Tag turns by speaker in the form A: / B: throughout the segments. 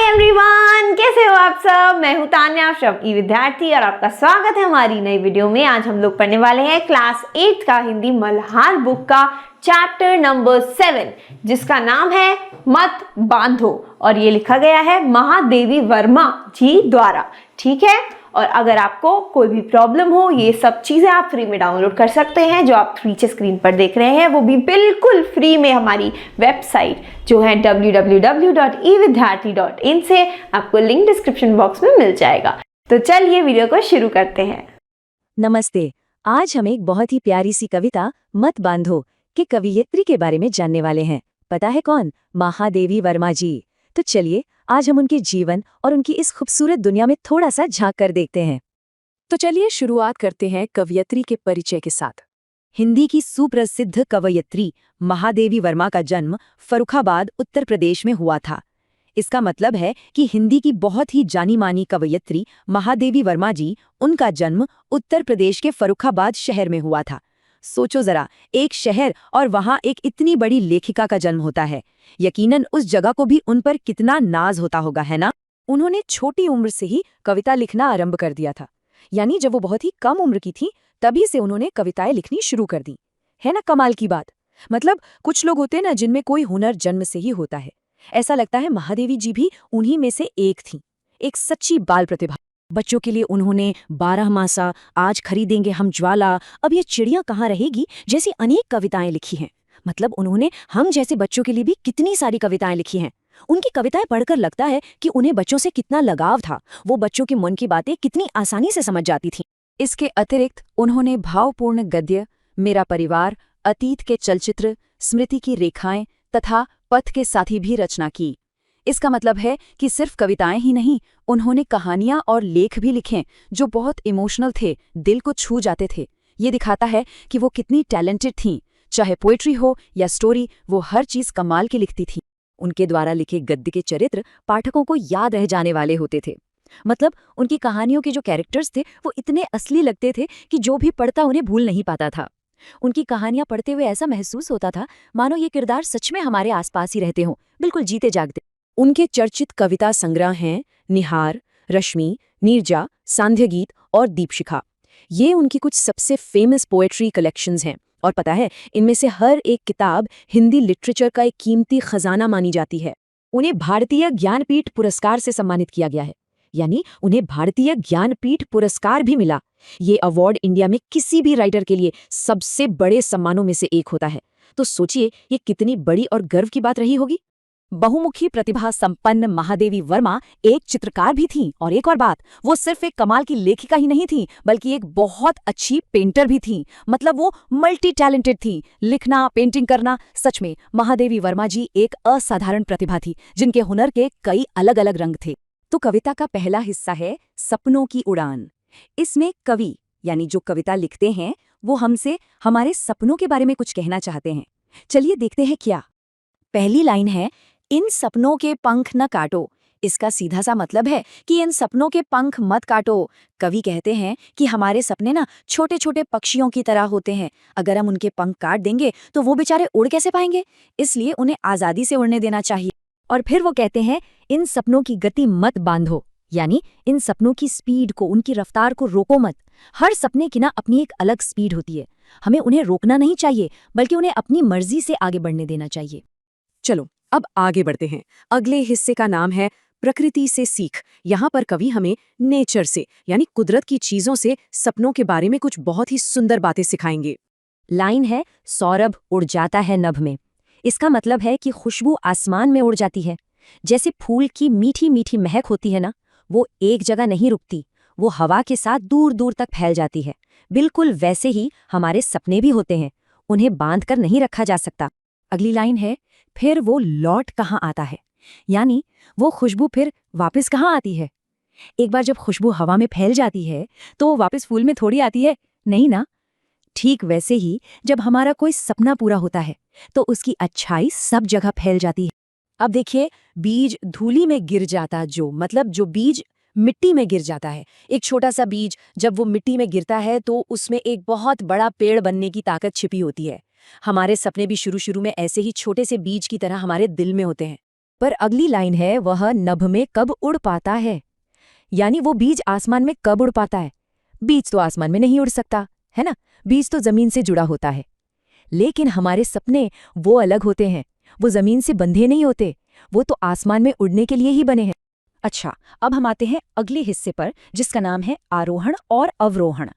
A: Everyone, कैसे हो आप सब। मैं हूं तान्या श्रम ई विद्यार्थी और आपका स्वागत है हमारी नई वीडियो में। आज हम लोग पढ़ने वाले हैं क्लास 8 का हिंदी मल्हार बुक का चैप्टर नंबर 7 जिसका नाम है मत बांधो और ये लिखा गया है महादेवी वर्मा जी द्वारा। ठीक है, और अगर आपको कोई भी प्रॉब्लम हो, ये सब चीज़ें आप फ्री में डाउनलोड कर सकते हैं। जो आप नीचे स्क्रीन पर देख रहे हैं वो भी बिल्कुल फ्री में हमारी वेबसाइट जो है www.evidyarthi.in से आपको लिंक डिस्क्रिप्शन बॉक्स में मिल जाएगा। तो चलिए वीडियो को शुरू करते हैं।
B: नमस्ते। आज हम एक बहुत ही प्यारी सी कविता मत बांधो के कवयित्री के बारे में जानने वाले हैं। पता है कौन? महादेवी वर्मा जी। तो चलिए आज हम उनके जीवन और उनकी इस खूबसूरत दुनिया में थोड़ा सा झांक कर देखते हैं। तो चलिए शुरुआत करते हैं कवयित्री के परिचय के साथ। हिंदी की सुप्रसिद्ध कवयित्री महादेवी वर्मा का जन्म फर्रुखाबाद उत्तर प्रदेश में हुआ था। इसका मतलब है कि हिंदी की बहुत ही जानी मानी कवयित्री महादेवी वर्मा जी, उनका जन्म उत्तर प्रदेश के फर्रुखाबाद शहर में हुआ था। सोचो जरा, एक शहर और वहां एक इतनी बड़ी लेखिका का जन्म होता है। यकीनन उस जगह को भी उन पर कितना नाज होता होगा, है ना? उन्होंने छोटी उम्र से ही कविता लिखना आरंभ कर दिया था। यानी जब वो बहुत ही कम उम्र की थी तभी से उन्होंने कविताएं लिखनी शुरू कर दी। है ना कमाल की बात। मतलब कुछ लोग होते हैं ना जिनमें कोई हुनर जन्म से ही होता है। ऐसा लगता है महादेवी जी भी उन्हीं में से एक थीं, एक सच्ची बाल प्रतिभा। बच्चों के लिए उन्होंने 12 मासा, आज खरीदेंगे हम ज्वाला, अब ये चिड़िया कहाँ रहेगी जैसी अनेक कविताएं लिखी हैं। मतलब उन्होंने हम जैसे बच्चों के लिए भी कितनी सारी कविताएं लिखी हैं। उनकी कविताएं पढ़कर लगता है कि उन्हें बच्चों से कितना लगाव था। वो बच्चों के मन की बातें कितनी आसानी से समझ जाती थीं। इसके अतिरिक्त उन्होंने भावपूर्ण गद्य, मेरा परिवार, अतीत के चलचित्र, स्मृति की रेखाएं तथा पथ के साथी भी रचना की। इसका मतलब है कि सिर्फ कविताएं ही नहीं, उन्होंने कहानियां और लेख भी लिखे जो बहुत इमोशनल थे, दिल को छू जाते थे। ये दिखाता है कि वो कितनी टैलेंटेड थीं। चाहे पोएट्री हो या स्टोरी, वो हर चीज कमाल की लिखती थीं। उनके द्वारा लिखे गद्य के चरित्र पाठकों को याद रह जाने वाले होते थे। मतलब उनकी कहानियों के जो कैरेक्टर्स थे वो इतने असली लगते थे कि जो भी पढ़ता उन्हें भूल नहीं पाता था। उनकी कहानियां पढ़ते हुए ऐसा महसूस होता था मानो ये किरदार सच में हमारे आसपास ही रहते हों, बिल्कुल जीते जागते। उनके चर्चित कविता संग्रह हैं निहार, रश्मि, नीरजा, सांध्य गीत और दीपशिखा। ये उनकी कुछ सबसे फेमस पोएट्री कलेक्शंस हैं। और पता है, इनमें से हर एक किताब हिंदी लिटरेचर का एक कीमती खजाना मानी जाती है। उन्हें भारतीय ज्ञानपीठ पुरस्कार से सम्मानित किया गया है। यानी उन्हें भारतीय ज्ञानपीठ पुरस्कार भी मिला। ये अवार्ड इंडिया में किसी भी राइटर के लिए सबसे बड़े सम्मानों में से एक होता है। तो सोचिए ये कितनी बड़ी और गर्व की बात रही होगी। बहुमुखी प्रतिभा संपन्न महादेवी वर्मा एक चित्रकार भी थीं। और एक और बात, वो सिर्फ एक कमाल की लेखिका ही नहीं थीं, बल्कि एक बहुत अच्छी पेंटर भी थीं। मतलब वो मल्टी टैलेंटेड थीं। लिखना, पेंटिंग करना, सच में महादेवी वर्मा जी एक असाधारण प्रतिभा थी जिनके हुनर के कई अलग अलग रंग थे। तो कविता का पहला हिस्सा है सपनों की उड़ान। इसमें कवि यानी जो कविता लिखते हैं वो हमसे हमारे सपनों के बारे में कुछ कहना चाहते हैं। चलिए देखते हैं क्या। पहली लाइन है, इन सपनों के पंख न काटो। इसका सीधा सा मतलब है कि इन सपनों के पंख मत काटो। कवि कहते हैं कि हमारे सपने ना छोटे छोटे पक्षियों की तरह होते हैं। अगर हम उनके पंख काट देंगे तो वो बेचारे उड़ कैसे पाएंगे, इसलिए उन्हें आज़ादी से उड़ने देना चाहिए। और फिर वो कहते हैं इन सपनों की गति मत बांधो, यानी इन सपनों की स्पीड को, उनकी रफ्तार को रोको मत। हर सपने की ना अपनी एक अलग स्पीड होती है। हमें उन्हें रोकना नहीं चाहिए, बल्कि उन्हें अपनी मर्जी से आगे बढ़ने देना चाहिए। चलो अब आगे बढ़ते हैं। अगले हिस्से का नाम है प्रकृति से सीख। यहाँ पर कवि हमें नेचर से यानी कुदरत की चीजों से सपनों के बारे में कुछ बहुत ही सुंदर बातें सिखाएंगे। लाइन है, सौरभ उड़ जाता है नभ में। इसका मतलब है कि खुशबू आसमान में उड़ जाती है। जैसे फूल की मीठी मीठी महक होती है ना, वो एक जगह नहीं रुकती, वो हवा के साथ दूर दूर तक फैल जाती है। बिल्कुल वैसे ही हमारे सपने भी होते हैं, उन्हें बांध कर नहीं रखा जा सकता। अगली लाइन है, फिर वो लौट कहाँ आता है, यानी वो खुशबू फिर वापस कहाँ आती है। एक बार जब खुशबू हवा में फैल जाती है तो वो वापस फूल में थोड़ी आती है, नहीं ना। ठीक वैसे ही जब हमारा कोई सपना पूरा होता है तो उसकी अच्छाई सब जगह फैल जाती है। अब देखिए, बीज धूली में गिर जाता, मतलब जो बीज मिट्टी में गिर जाता है, एक छोटा सा बीज जब वो मिट्टी में गिरता है तो उसमें एक बहुत बड़ा पेड़ बनने की ताकत छिपी होती है। हमारे सपने भी शुरू शुरू में ऐसे ही छोटे से बीज की तरह हमारे दिल में होते हैं, पर अगली लाइन है, वह नभ में कब उड़ पाता है, यानी वो बीज आसमान में कब उड़ पाता है। बीज तो आसमान में नहीं उड़ सकता, है ना, बीज तो जमीन से जुड़ा होता है। लेकिन हमारे सपने वो अलग होते हैं, वो जमीन से बंधे नहीं होते, वो तो आसमान में उड़ने के लिए ही बने हैं। अच्छा, अब हम आते हैं अगले हिस्से पर, जिसका नाम है आरोहण और अवरोहण।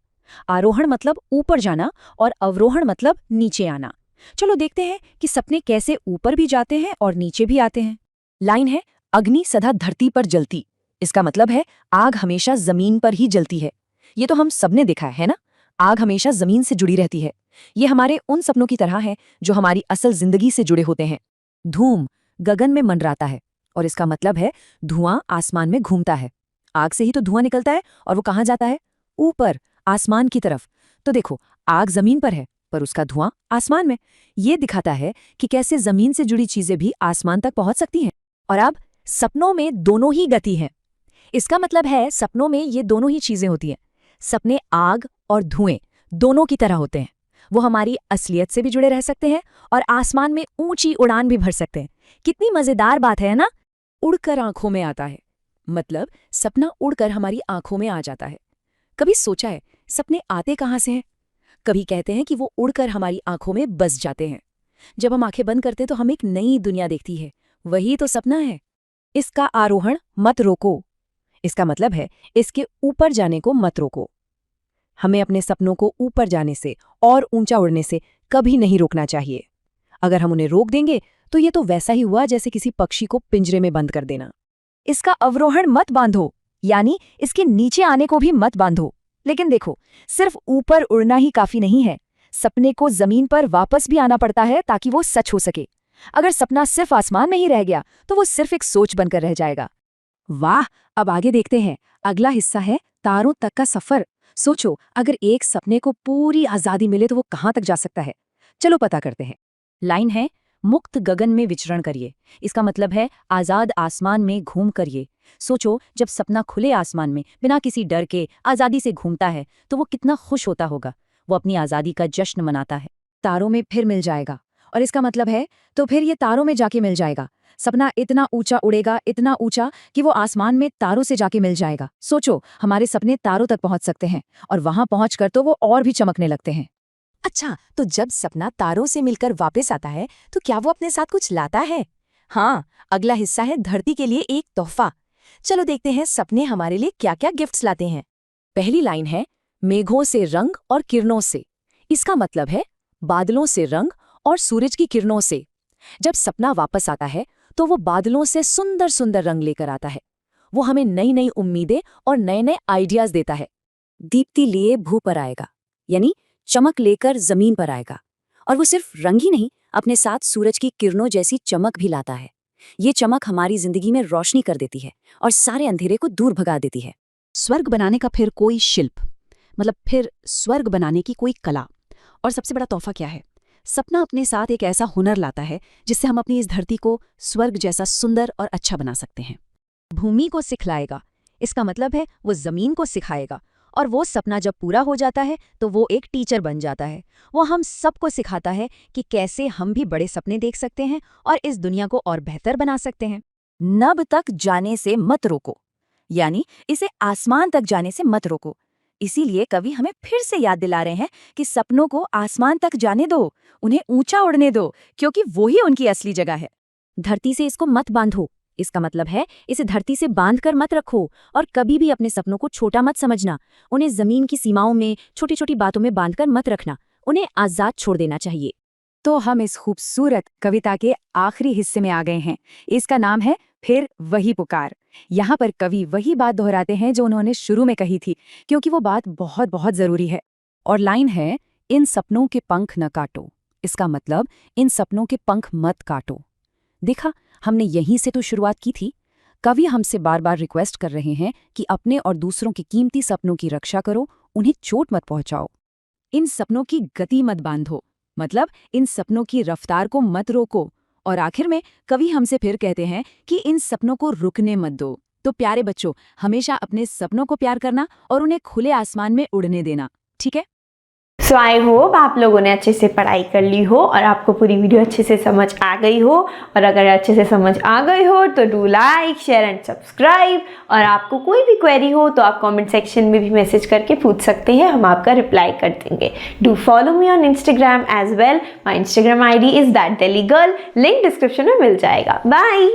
B: आरोहण मतलब ऊपर जाना और अवरोहण मतलब नीचे आना। चलो देखते हैं कि सपने कैसे ऊपर भी जाते हैं और नीचे भी आते हैं। लाइन है, अग्नि सदा धरती पर जलती। इसका मतलब है आग हमेशा जमीन पर ही जलती है। ये तो हम सबने देखा है ना, आग हमेशा जमीन से जुड़ी रहती है। ये हमारे उन सपनों की तरह है जो हमारी असल जिंदगी से जुड़े होते हैं। धूम गगन में मंडराता है, और इसका मतलब है धुआं आसमान में घूमता है। आग से ही तो धुआं निकलता है, और वो कहाँ जाता है? ऊपर, आसमान की तरफ। तो देखो, आग जमीन पर है पर उसका धुआं आसमान में। ये दिखाता है कि कैसे जमीन से जुड़ी चीजें भी आसमान तक पहुंच सकती हैं। और अब सपनों में दोनों ही गति है। इसका मतलब है सपनों में ये दोनों ही चीजें होती हैं। सपने आग और धुएं दोनों की तरह होते हैं। वो हमारी असलियत से भी जुड़े रह सकते हैं और आसमान में ऊंची उड़ान भी भर सकते हैं। कितनी मजेदार बात है ना। उड़कर आंखों में आता है, मतलब सपना उड़कर हमारी आंखों में आ जाता है। कभी सोचा है सपने आते कहाँ से हैं? कभी कहते हैं कि वो उड़कर हमारी आंखों में बस जाते हैं। जब हम आंखें बंद करते तो हम एक नई दुनिया देखती है, वही तो सपना है। इसका आरोहण मत रोको। इसका मतलब है इसके ऊपर जाने को मत रोको। हमें अपने सपनों को ऊपर जाने से और ऊंचा उड़ने से कभी नहीं रोकना चाहिए। अगर हम उन्हें रोक देंगे तो ये तो वैसा ही हुआ जैसे किसी पक्षी को पिंजरे में बंद कर देना। इसका अवरोहण मत बांधो, यानी इसके नीचे आने को भी मत बांधो। लेकिन देखो, सिर्फ ऊपर उड़ना ही काफी नहीं है। सपने को जमीन पर वापस भी आना पड़ता है ताकि वो सच हो सके। अगर सपना सिर्फ आसमान में ही रह गया तो वो सिर्फ एक सोच बनकर रह जाएगा। वाह, अब आगे देखते हैं। अगला हिस्सा है तारों तक का सफर। सोचो, अगर एक सपने को पूरी आजादी मिले तो वो कहाँ तक जा सकता है। चलो पता करते हैं। लाइन है, मुक्त गगन में विचरण करिए। इसका मतलब है आजाद आसमान में घूम करिए। सोचो, जब सपना खुले आसमान में बिना किसी डर के आजादी से घूमता है तो वो कितना खुश होता होगा। वो अपनी आजादी का जश्न मनाता है। तारों में फिर मिल जाएगा, और इसका मतलब है तो फिर ये तारों में जाके मिल जाएगा। सपना इतना ऊंचा उड़ेगा, इतना ऊंचा कि वो आसमान में तारों से जाके मिल जाएगा। सोचो, हमारे सपने तारों तक पहुंच सकते हैं, और वहां पहुंचकर तो वो और भी चमकने लगते हैं। अच्छा, तो जब सपना तारों से मिलकर वापस आता है तो क्या वो अपने साथ कुछ लाता है? हाँ, अगला हिस्सा है धरती के लिए एक तोहफा। चलो देखते हैं सपने हमारे लिए क्या क्या गिफ्ट्स लाते हैं। पहली लाइन है, मेघों से रंग और किरणों से। इसका मतलब है बादलों से रंग और सूरज की किरणों से। जब सपना वापस आता है तो वो बादलों से सुंदर सुंदर रंग लेकर आता है। वो हमें नई नई उम्मीदें और नए नए आइडियाज देता है। दीप्ति लिए भू पर आएगा, यानी चमक लेकर जमीन पर आएगा। और वो सिर्फ रंग ही नहीं, अपने साथ सूरज की किरणों जैसी चमक भी लाता है। ये चमक हमारी जिंदगी में रोशनी कर देती है और सारे अंधेरे को दूर भगा देती है। स्वर्ग बनाने का फिर कोई शिल्प, मतलब फिर स्वर्ग बनाने की कोई कला। और सबसे बड़ा तोहफा क्या है? सपना अपने साथ एक ऐसा हुनर लाता है जिससे हम अपनी इस धरती को स्वर्ग जैसा सुंदर और अच्छा बना सकते हैं। भूमि को सिखलाएगा, इसका मतलब है वो जमीन को सिखाएगा। और वो सपना जब पूरा हो जाता है तो वो एक टीचर बन जाता है। वो हम सबको सिखाता है कि कैसे हम भी बड़े सपने देख सकते हैं और इस दुनिया को और बेहतर बना सकते हैं। नभ तक जाने से मत रोको, यानी इसे आसमान तक जाने से मत रोको। इसीलिए कवि हमें फिर से याद दिला रहे हैं कि सपनों को आसमान तक जाने दो, उन्हें ऊंचा उड़ने दो, क्योंकि वो ही उनकी असली जगह है। धरती से इसको मत बांधो, इसका मतलब है इसे धरती से बांध कर मत रखो। और कभी भी अपने सपनों को छोटा मत समझना। उन्हें जमीन की सीमाओं में छोटी छोटी बातों में बांधकर मत रखना। उन्हें आजाद छोड़ देना चाहिए। तो हम इस खूबसूरत कविता के आखिरी हिस्से में आ गए हैं। इसका नाम है फिर वही पुकार। यहाँ पर कवि वही बात दोहराते हैं जो उन्होंने शुरू में कही थी, क्योंकि वो बात बहुत बहुत जरूरी है। और लाइन है, इन सपनों के पंख न काटो। इसका मतलब इन सपनों के पंख मत काटो। देखा, हमने यहीं से तो शुरुआत की थी। कवि हमसे बार बार रिक्वेस्ट कर रहे हैं कि अपने और दूसरों के कीमती सपनों की रक्षा करो, उन्हें चोट मत पहुंचाओ। इन सपनों की गति मत बांधो, मतलब इन सपनों की रफ्तार को मत रोको। और आखिर में कवि हमसे फिर कहते हैं कि इन सपनों को रुकने मत दो। तो प्यारे बच्चों, हमेशा अपने सपनों को प्यार करना और उन्हें खुले आसमान में उड़ने देना, ठीक है?
A: सो आई होप आप लोगों ने अच्छे से पढ़ाई कर ली हो और आपको पूरी वीडियो अच्छे से समझ आ गई हो। और अगर अच्छे से समझ आ गई हो तो do like, share and subscribe. और आपको कोई भी क्वेरी हो तो आप कमेंट सेक्शन में भी मैसेज करके पूछ सकते हैं, हम आपका रिप्लाई कर देंगे। Do follow me on Instagram as well. My Instagram ID is that Delhi girl, link description में मिल जाएगा। बाय।